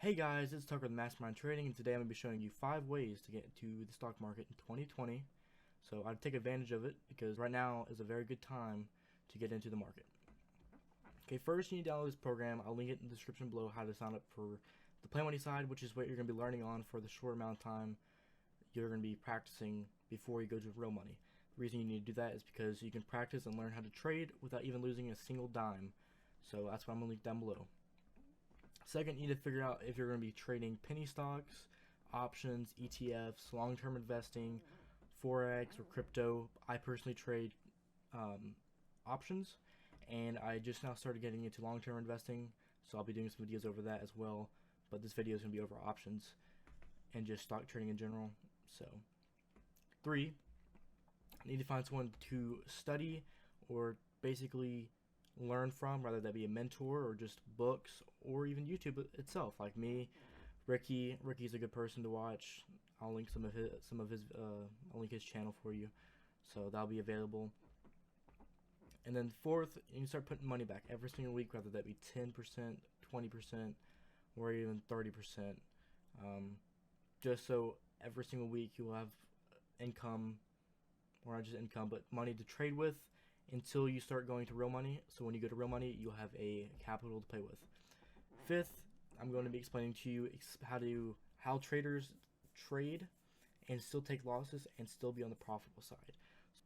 Hey guys, it's Tucker with Mastermind Trading, and today I'm going to be showing you 5 ways to get into the stock market in 2020. So I'd take advantage of it because right now is a very good time to get into the market. Okay, first you need to download this program. I'll link it in the description below how to sign up for the play money side, which is what you're going to be learning on for the short amount of time you're going to be practicing before you go to real money. The reason you need to do that is because you can practice and learn how to trade without even losing a single dime. So that's what I'm going to link down below. Second, you need to figure out if you're going to be trading penny stocks, options, ETFs, long-term investing, Forex, or crypto. I personally trade options, and I just now started getting into long-term investing, so I'll be doing some videos over that as well. But this video is going to be over options and just stock trading in general. So, 3, I need to find someone to study or basically learn from, rather that be a mentor or just books or even YouTube itself, like me. Ricky's a good person to watch. I'll link I'll link his channel for you, so that'll be available. And then 4th, you can start putting money back every single week, whether that be 10%, 20%, or even 30%. Just so every single week you'll have income, or not just income, but money to trade with until you start going to real money. So when you go to real money, you'll have a capital to play with. 5th, I'm going to be explaining to you how traders trade and still take losses and still be on the profitable side.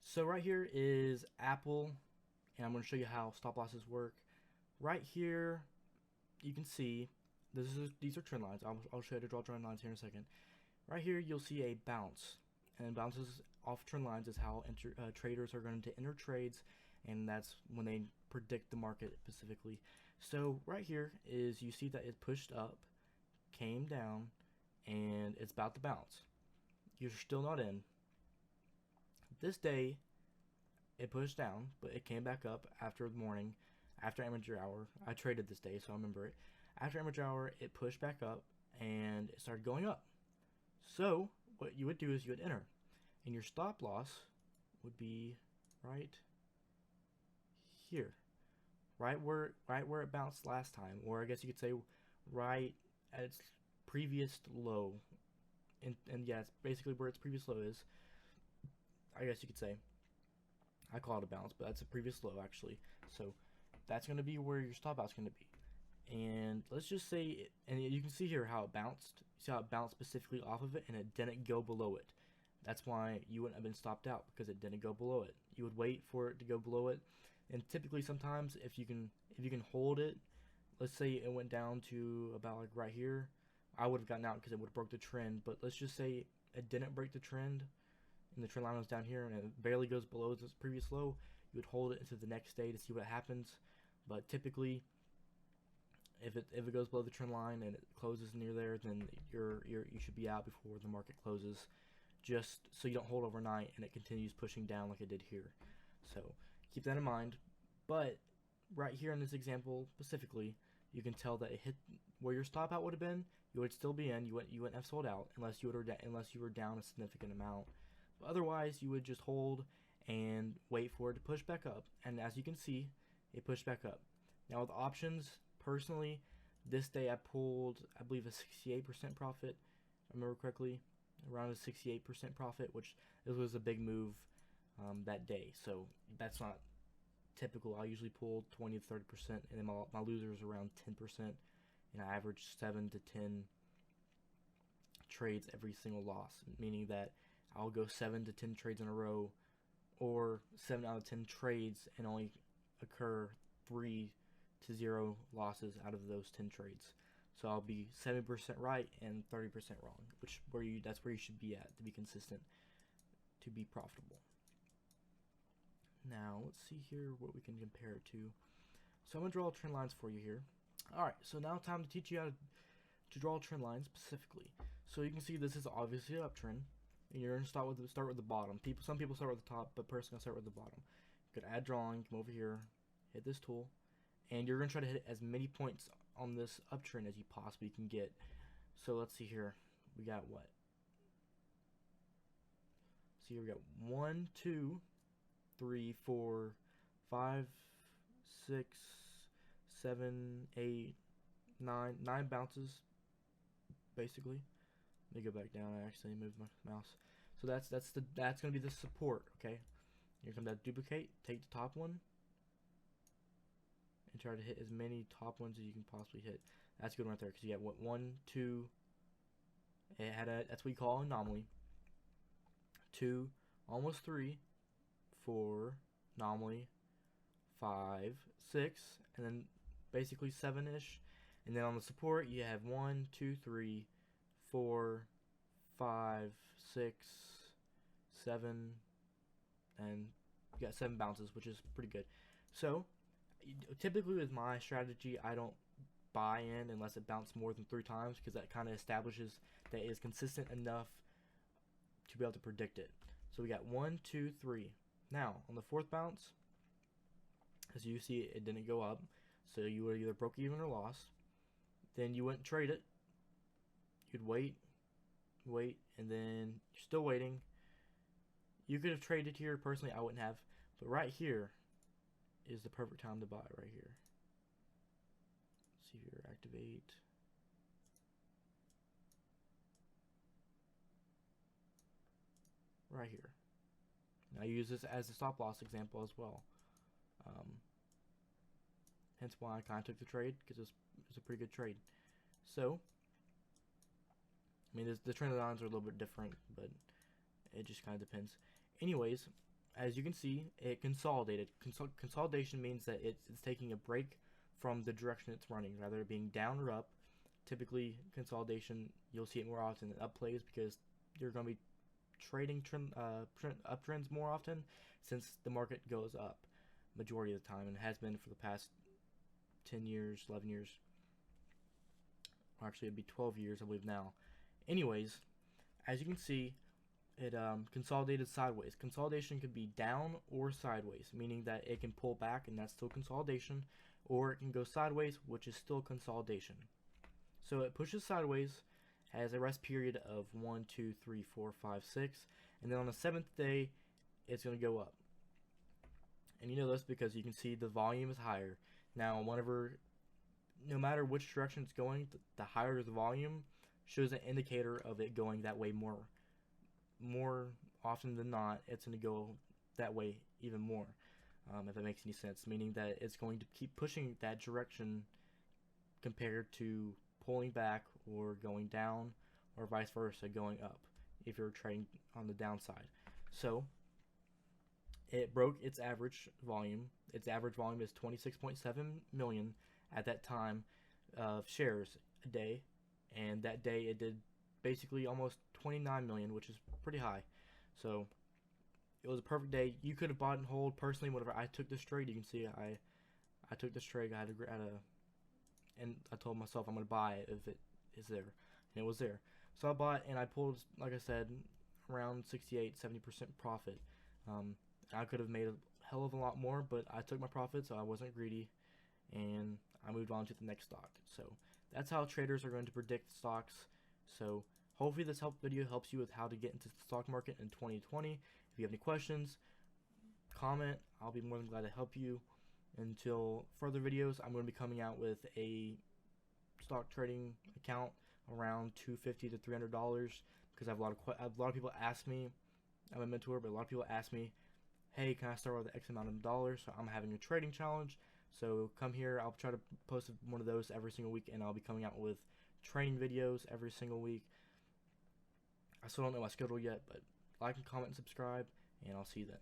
So right here is Apple, and I'm going to show you how stop losses work. Right here, you can see these are trend lines. I'll show you how to draw trend lines here in a second. Right here, you'll see a bounce. And bounces off trend lines is how traders are going to enter trades, and that's when they predict the market specifically. So right here is, you see that it pushed up, came down, and it's about to bounce. You're still not in. This day, it pushed down, but it came back up after the morning, after amateur hour. I traded this day, so I remember it. After amateur hour, it pushed back up, and it started going up. So what you would do is you would enter, and your stop loss would be right here, right where it bounced last time, or I guess you could say right at its previous low. And yeah, it's basically where its previous low is, I guess you could say. I call it a bounce, but that's a previous low actually. So that's going to be where your stop loss is going to be. And let's just say, and you can see here how it bounced. You see how it bounced specifically off of it, and it didn't go below it. That's why you wouldn't have been stopped out, because it didn't go below it. You would wait for it to go below it, and typically sometimes if you can hold it, let's say it went down to about like right here, I would have gotten out because it would have broke the trend. But let's just say it didn't break the trend, and the trend line was down here, and it barely goes below its previous low. You would hold it into the next day to see what happens. But typically, if it goes below the trend line and it closes near there, then you should be out before the market closes, just so you don't hold overnight and it continues pushing down like it did here. So keep that in mind. But right here in this example specifically, you can tell that it hit where your stop out would have been. You would still be in. You wouldn't have sold out unless you were down a significant amount. But otherwise, you would just hold and wait for it to push back up. And as you can see, it pushed back up. Now with options, personally, this day I pulled, I believe, a 68% profit, if I remember correctly, around a 68% profit, which it was a big move that day. So that's not typical. I usually pull 20 to 30%, and then my losers around 10%, and I average 7 to 10 trades every single loss, meaning that I'll go 7 to 10 trades in a row, or 7 out of 10 trades and only occur 3 to 0 losses out of those 10 trades. So I'll be 70% right and 30% wrong, that's where you should be at to be consistent, to be profitable. Now let's see here what we can compare it to. So I'm gonna draw trend lines for you here. All right, so now time to teach you how to draw trend lines specifically. So you can see this is obviously an uptrend, and you're gonna start with the bottom. Some people start with the top, but personally I start with the bottom. You could add drawing, come over here, hit this tool, and you're going to try to hit as many points on this uptrend as you possibly can get. So let's see here. We got what? See here, we got 1, 2, 3, 4, 5, 6, 7, 8, 9 bounces basically. Let me go back down. I actually moved my mouse. So that's gonna be the support. Okay. Here comes that duplicate. Take the top one and try to hit as many top ones as you can possibly hit. That's a good one right there, because you got what, 1, 2. It had a, that's what you call anomaly. 2, almost 3, 4, anomaly, 5, 6, and then basically 7-ish. And then on the support you have 1, 2, 3, 4, 5, 6, 7, and you got 7 bounces, which is pretty good. So typically with my strategy, I don't buy in unless it bounced more than 3 times, because that kind of establishes that it is consistent enough to be able to predict it. So we got 1, 2, 3. Now on the 4th bounce, as you see, it didn't go up, so you would either broke even or lost. Then you wouldn't trade it. You'd wait, and then you're still waiting. You could have traded here. Personally, I wouldn't have, but right here is the perfect time to buy. Right here. Let's see here, activate. Right here. Now I use this as a stop loss example as well. Hence why I kind of took the trade, because it's a pretty good trade. So, I mean, the trend lines are a little bit different, but it just kind of depends. Anyways, as you can see, it consolidated. Consolidation means that it's taking a break from the direction it's running, rather being down or up. Typically, consolidation, you'll see it more often than up plays, because you're going to be trading uptrends more often, since the market goes up majority of the time, and it has been for the past 10 years, 11 years. Or actually, it'd be 12 years, I believe now. Anyways, as you can see, it consolidated sideways. Consolidation could be down or sideways, meaning that it can pull back, and that's still consolidation, or it can go sideways, which is still consolidation. So it pushes sideways, has a rest period of 1, 2, 3, 4, 5, 6, and then on the 7th day, it's going to go up. And you know this because you can see the volume is higher. Now, no matter which direction it's going, the higher the volume shows an indicator of it going that way more. More often than not, it's going to go that way even more, if that makes any sense. Meaning that it's going to keep pushing that direction compared to pulling back or going down, or vice versa, going up if you're trading on the downside. So it broke its average volume. Its average volume is 26.7 million at that time of shares a day, and that day it did basically almost 29 million, which is pretty high. So it was a perfect day. You could have bought and hold. Personally, whenever I took this trade, you can see I took this trade. And I told myself I'm going to buy it if it is there, and it was there. So I bought, and I pulled, like I said, around 68-70% profit. I could have made a hell of a lot more, but I took my profit, so I wasn't greedy, and I moved on to the next stock. So that's how traders are going to predict stocks. So hopefully this video helps you with how to get into the stock market in 2020. If you have any questions, comment. I'll be more than glad to help you. Until further videos, I'm going to be coming out with a stock trading account around $250 to $300, because I have a lot of people ask me. I'm a mentor, but a lot of people ask me, hey, can I start with X amount of dollars? So I'm having a trading challenge. So come here. I'll try to post one of those every single week, and I'll be coming out with training videos every single week. I still don't know my schedule yet, but like and comment and subscribe, and I'll see you then.